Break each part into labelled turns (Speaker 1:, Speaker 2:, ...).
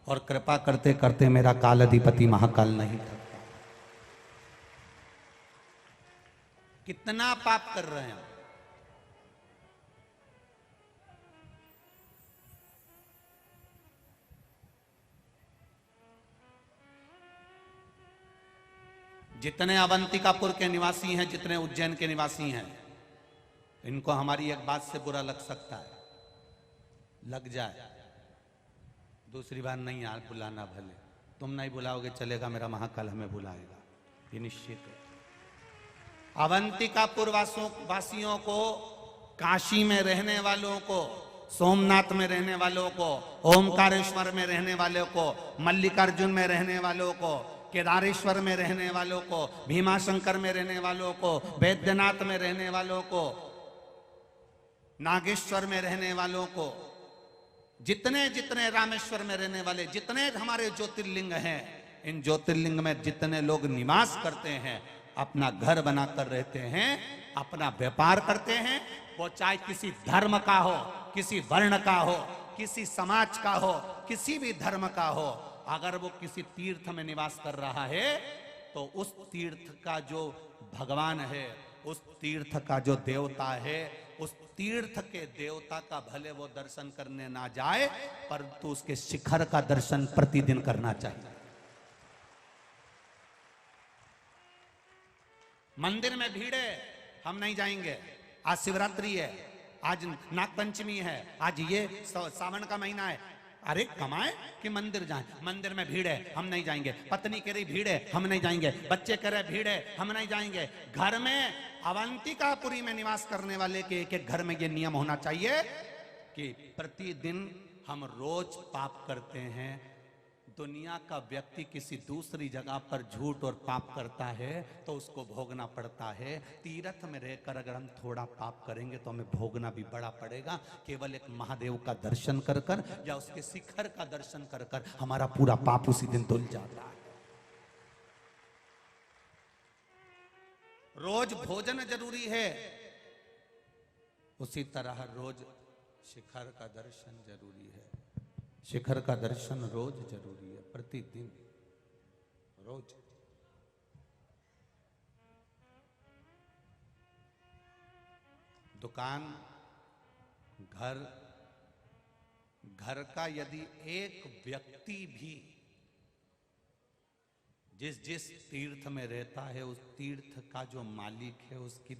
Speaker 1: और कृपा करते करते मेरा काल अधिपति महाकाल नहीं थकता। कितना पाप कर रहे हैं। जितने अवंतिकापुर के निवासी हैं, जितने उज्जैन के निवासी हैं, इनको हमारी एक बात से बुरा लग सकता है, लग जाए, दूसरी बार नहीं यार बुलाना, भले तुम नहीं बुलाओगे चलेगा, मेरा महाकाल हमें बुलाएगा, ये निश्चित है। अवंतिकापुर वासियों को, काशी में रहने वालों को, सोमनाथ में रहने वालों को, ओमकारेश्वर में रहने वालों को, मल्लिकार्जुन में रहने वालों को, केदारेश्वर में रहने वालों को, भीमाशंकर में रहने वालों को, वैद्यनाथ में रहने वालों को, नागेश्वर में रहने वालों को, जितने जितने रामेश्वर में रहने वाले, जितने हमारे ज्योतिर्लिंग हैं, इन ज्योतिर्लिंग में जितने लोग निवास करते हैं, अपना घर बनाकर रहते हैं, अपना व्यापार करते हैं, वो चाहे किसी धर्म का हो, किसी वर्ण का हो, किसी समाज का हो, किसी भी धर्म का हो, अगर वो किसी तीर्थ में निवास कर रहा है तो उस तीर्थ का जो भगवान है, उस तीर्थ का जो देवता है, उस तीर्थ के देवता का भले वो दर्शन करने ना जाए, परंतु उसके शिखर का दर्शन प्रतिदिन करना चाहिए। मंदिर में भीड़ है, हम नहीं जाएंगे, आज शिवरात्रि है, आज नागपंचमी है, आज ये सावन का महीना है, अरे कमाए कि मंदिर जाएं, मंदिर में भीड़ है हम नहीं जाएंगे, पत्नी कह रही भीड़ है हम नहीं जाएंगे, बच्चे कह रहे भीड़ है हम नहीं जाएंगे। घर में अवंतिकापुरी में निवास करने वाले के एक एक घर में ये नियम होना चाहिए कि प्रतिदिन हम रोज पाप करते हैं। दुनिया का व्यक्ति किसी दूसरी जगह पर झूठ और पाप करता है तो उसको भोगना पड़ता है। तीर्थ में रहकर अगर हम थोड़ा पाप करेंगे तो हमें भोगना भी बड़ा पड़ेगा। केवल एक महादेव का दर्शन कर कर या उसके शिखर का दर्शन कर कर हमारा पूरा पाप उसी दिन धुल जाता है। रोज भोजन जरूरी है, उसी तरह रोज शिखर का दर्शन जरूरी है। शिखर का दर्शन रोज जरूरी है, प्रतिदिन रोज। दुकान, घर का यदि एक व्यक्ति भी जिस तीर्थ में रहता है, उस तीर्थ का जो मालिक है, उसकी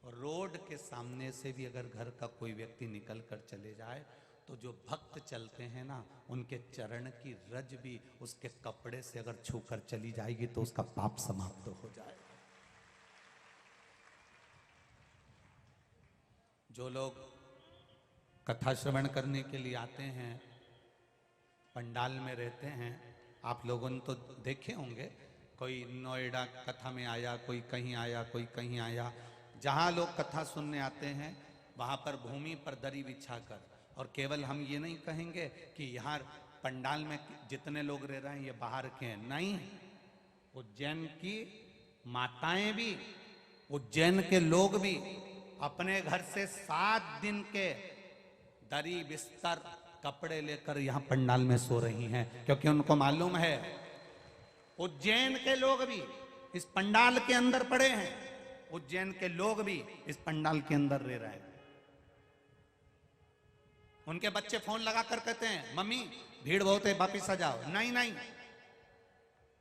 Speaker 1: रोड के सामने से भी अगर घर का कोई व्यक्ति निकल कर चले जाए तो जो भक्त चलते हैं ना, उनके चरण की रज भी उसके कपड़े से अगर छूकर चली जाएगी तो उसका पाप समाप्त हो जाएगा। जो लोग कथा श्रवण करने के लिए आते हैं, पंडाल में रहते हैं, आप लोगों ने तो देखे होंगे, कोई नोएडा कथा में आया, कोई कहीं आया, कोई कहीं आया। जहां लोग कथा सुनने आते हैं वहां पर भूमि पर दरी बिछाकर, और केवल हम ये नहीं कहेंगे कि यहाँ पंडाल में जितने लोग रह रहे हैं ये बाहर के हैं, नहीं, उज्जैन की माताएं भी, उज्जैन के लोग भी अपने घर से 7 दिन के दरी बिस्तर कपड़े लेकर यहाँ पंडाल में सो रही हैं, क्योंकि उनको मालूम है उज्जैन के लोग भी इस पंडाल के अंदर पड़े हैं, उज्जैन के लोग भी इस पंडाल के अंदर रह रहे हैं। उनके बच्चे फोन लगा कर कहते हैं मम्मी भीड़ बहुत है वापिस आ जाओ। नहीं नहीं,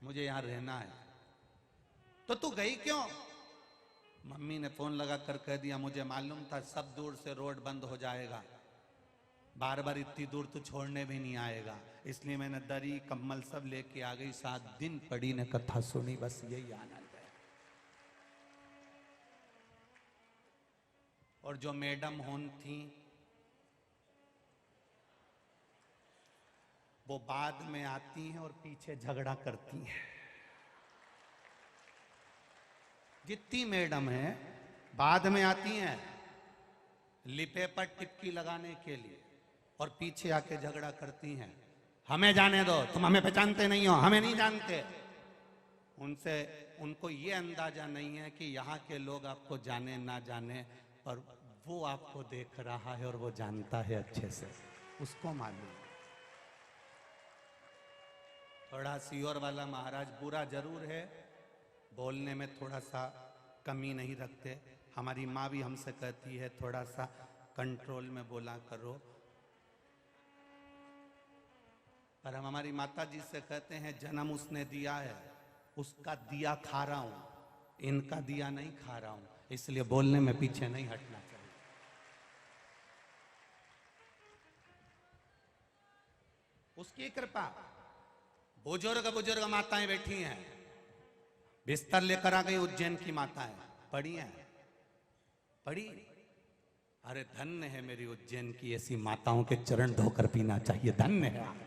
Speaker 1: मुझे यहां रहना है। तो तू गई क्यों? मम्मी ने फोन लगा कर कह दिया मुझे मालूम था सब दूर से रोड बंद हो जाएगा, बार बार इतनी दूर तो छोड़ने भी नहीं आएगा, इसलिए मैंने दरी कम्बल सब लेके आ गई। 7 दिन पड़ी ने कथा सुनी, बस यही आनंद है। और जो मैडम होन थी वो बाद में आती हैं और पीछे झगड़ा करती हैं। जितनी मैडम है बाद में आती हैं लिपे पर टिपकी लगाने के लिए और पीछे आके झगड़ा करती हैं। हमें जाने दो, तुम हमें पहचानते नहीं हो, हमें नहीं जानते। उनको ये अंदाजा नहीं है कि यहाँ के लोग आपको जाने ना जाने, पर वो आपको देख रहा है और वो जानता है अच्छे से, उसको मालूम। थोड़ा सीहोर वाला महाराज बुरा जरूर है, बोलने में थोड़ा सा कमी नहीं रखते। हमारी माँ भी हमसे कहती है थोड़ा सा कंट्रोल में बोला करो, पर हम हमारी माता जी से कहते हैं जन्म उसने दिया है, उसका दिया खा रहा हूं, इनका दिया नहीं खा रहा हूं, इसलिए बोलने में पीछे नहीं हटना चाहिए। उसकी कृपा। बुजुर्ग बुजुर्ग माताएं बैठी हैं, बिस्तर लेकर आ गई उज्जैन की माताएं, पड़ी हैं, पड़ी। अरे धन्य है मेरी उज्जैन की ऐसी माताओं के चरण धोकर पीना चाहिए, धन्य है।